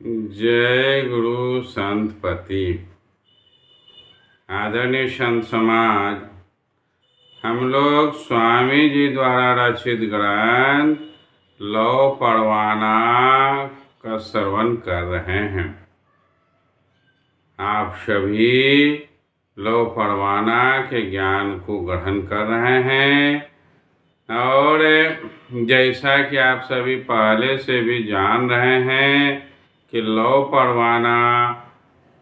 जय गुरु संतपति। आदरणीय संत समाज, हम लोग स्वामी जी द्वारा रचित ग्रंथ लौ परवाना का श्रवण कर रहे हैं। आप सभी लौ परवाना के ज्ञान को ग्रहण कर रहे हैं और जैसा कि आप सभी पहले से भी जान रहे हैं कि लौ परवाना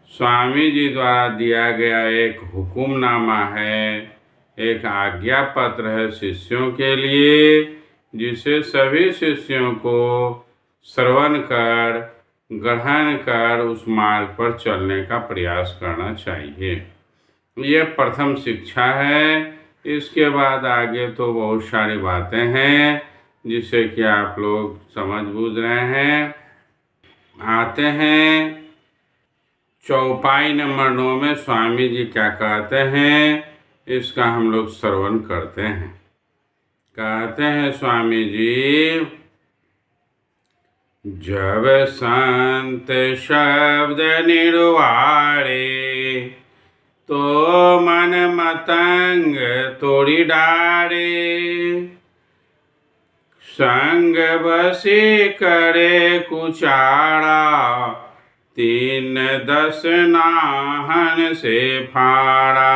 स्वामी जी द्वारा दिया गया एक हुक्मनामा है, एक आज्ञा पत्र है शिष्यों के लिए, जिसे सभी शिष्यों को श्रवण कर ग्रहण कर उस मार्ग पर चलने का प्रयास करना चाहिए। यह प्रथम शिक्षा है। इसके बाद आगे तो बहुत सारी बातें हैं जिसे कि आप लोग समझ बूझ रहे हैं। आते हैं चौपाई नंबर 9 में स्वामी जी क्या कहते हैं, इसका हम लोग श्रवण करते हैं। कहते हैं स्वामी जी, जब संत शब्द निर्वाणे तो मन मतंग तोड़ी डारे, संग बसी करे कुचारा 3-10 नाहन से फाड़ा।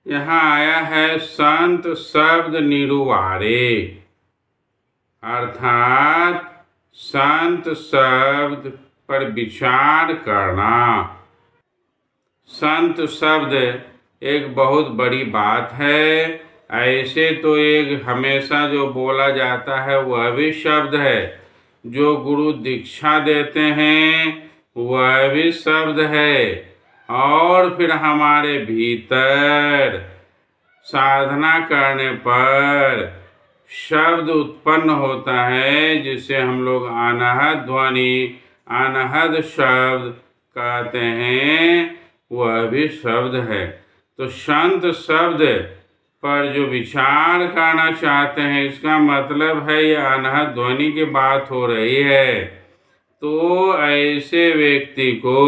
यहाँ आया है संत शब्द निरुवारे, अर्थात संत शब्द पर विचार करना। संत शब्द एक बहुत बड़ी बात है। ऐसे तो एक हमेशा जो बोला जाता है वह भी शब्द है, जो गुरु दीक्षा देते हैं वह भी शब्द है, और फिर हमारे भीतर साधना करने पर शब्द उत्पन्न होता है जिसे हम लोग अनहद ध्वनि अनहद शब्द कहते हैं, वह भी शब्द है। तो संत शब्द पर जो विचार करना चाहते हैं, इसका मतलब है ये अनहद ध्वनि की बात हो रही है। तो ऐसे व्यक्ति को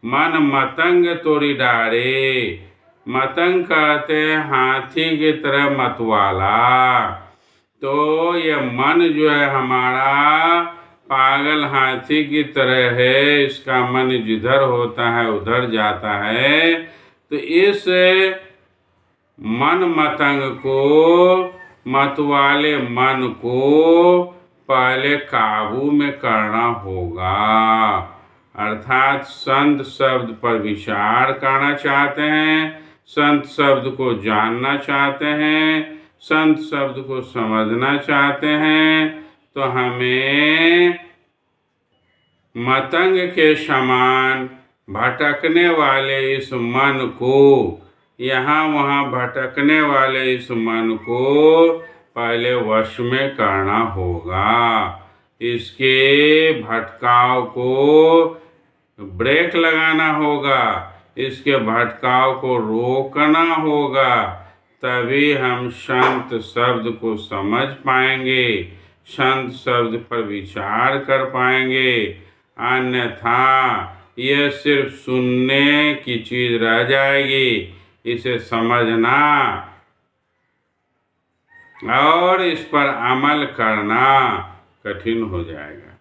मन मतंग तोड़ी डारे। मतंग कहते हैं हाथी की तरह मतवाला। तो ये मन जो है हमारा पागल हाथी की तरह है, इसका मन जिधर होता है उधर जाता है। तो इस मन मतंग को, मतवाले मन को पहले काबू में करना होगा। अर्थात संत शब्द पर विचार करना चाहते हैं, संत शब्द को जानना चाहते हैं, संत शब्द को समझना चाहते हैं, तो हमें मतंग के समान भटकने वाले इस मन को, यहाँ वहाँ भटकने वाले इस मन को पहले वश में करना होगा। इसके भटकाव को ब्रेक लगाना होगा, इसके भटकाव को रोकना होगा, तभी हम संत शब्द को समझ पाएंगे, संत शब्द पर विचार कर पाएंगे। अन्यथा यह सिर्फ सुनने की चीज रह जाएगी, इसे समझना और इस पर अमल करना कठिन हो जाएगा।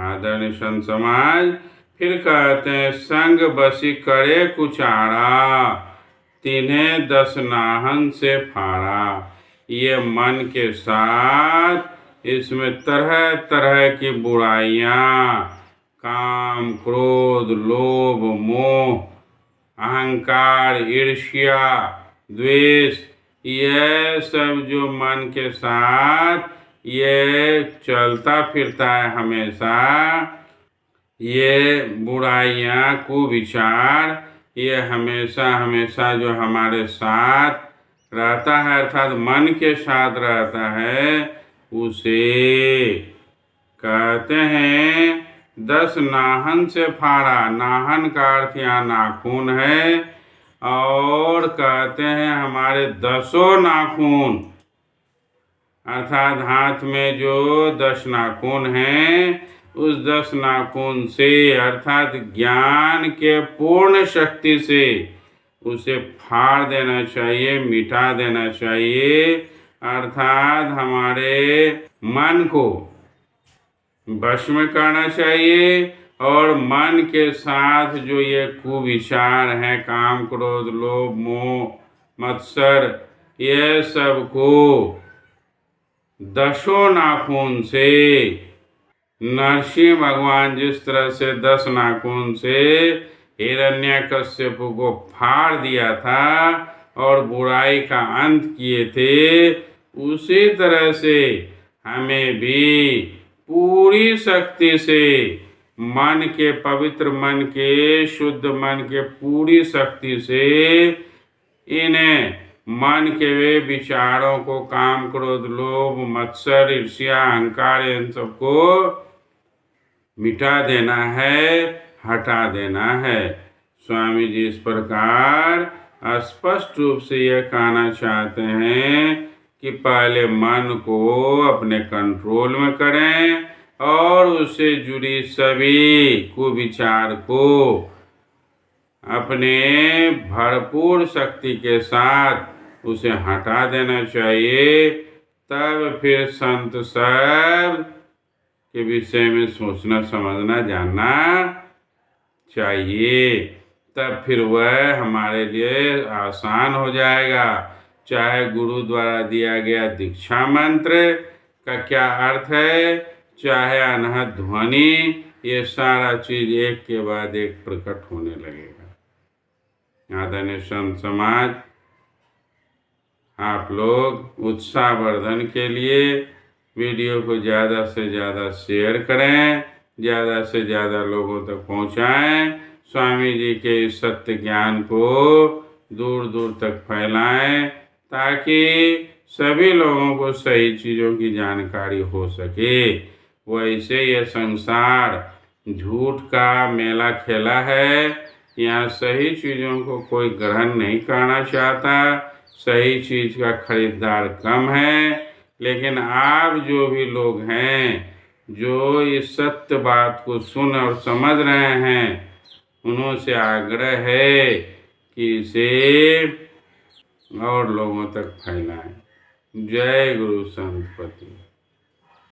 आदरणीय संत समाज फिर कहते हैं, संग बसी करे कुचारा 3-10 नाहन से फाड़ा। ये मन के साथ इसमें तरह तरह की बुराइयाँ, काम क्रोध लोभ मोह अहंकार ईर्ष्या द्वेष, यह सब जो मन के साथ ये चलता फिरता है हमेशा, ये बुराइयाँ कुविचार, ये हमेशा हमेशा जो हमारे साथ रहता है, अर्थात मन के साथ रहता है, उसे कहते हैं 10 नाहन से फाड़ा। नाहन का अर्थ यहाँ नाखून है, और कहते हैं हमारे 10 नाखून अर्थात हाथ में जो 10 नाखून हैं, उस 10 नाखून से अर्थात ज्ञान के पूर्ण शक्ति से उसे फाड़ देना चाहिए, मिटा देना चाहिए। अर्थात हमारे मन को वश में करना चाहिए और मन के साथ जो ये कुविचार हैं, काम क्रोध लोभ मोह मत्सर, ये सब को 10 नाखून से नरसिंह भगवान जिस तरह से 10 नाखून से हिरण्यकश्यप को फाड़ दिया था और बुराई का अंत किए थे, उसी तरह से हमें भी पूरी शक्ति से मन के पवित्र मन के शुद्ध मन के पूरी शक्ति से इन्हें मन के वे विचारों को काम क्रोध लोभ मत्सर ईर्ष्या अहंकार इन सबको मिटा देना है, हटा देना है। स्वामी जी इस प्रकार स्पष्ट रूप से यह कहना चाहते हैं कि पहले मन को अपने कंट्रोल में करें और उससे जुड़ी सभी कुविचार को अपने भरपूर शक्ति के साथ उसे हटा देना चाहिए। तब फिर संत सब के विषय में सोचना समझना जानना चाहिए। तब फिर वह हमारे लिए आसान हो जाएगा। चाहे गुरु द्वारा दिया गया दीक्षा मंत्र का क्या अर्थ है, चाहे अनहद ध्वनि, ये सारा चीज एक के बाद एक प्रकट होने लगेगा। आदरणीय संत समाज, आप लोग उत्साहवर्धन के लिए वीडियो को ज़्यादा से ज़्यादा शेयर करें, ज़्यादा से ज़्यादा लोगों तक पहुँचाएं। स्वामी जी के इस सत्य ज्ञान को दूर दूर तक फैलाएं ताकि सभी लोगों को सही चीज़ों की जानकारी हो सके। वैसे ये संसार झूठ का मेला खेला है। यहाँ सही चीज़ों को कोई ग्रहण नहीं करना चाहता, सही चीज़ का खरीदार कम है। लेकिन आप जो भी लोग हैं जो इस सत्य बात को सुन और समझ रहे हैं, उन्हों से आग्रह है कि इसे और लोगों तक फैलाएं। जय गुरु संतपति।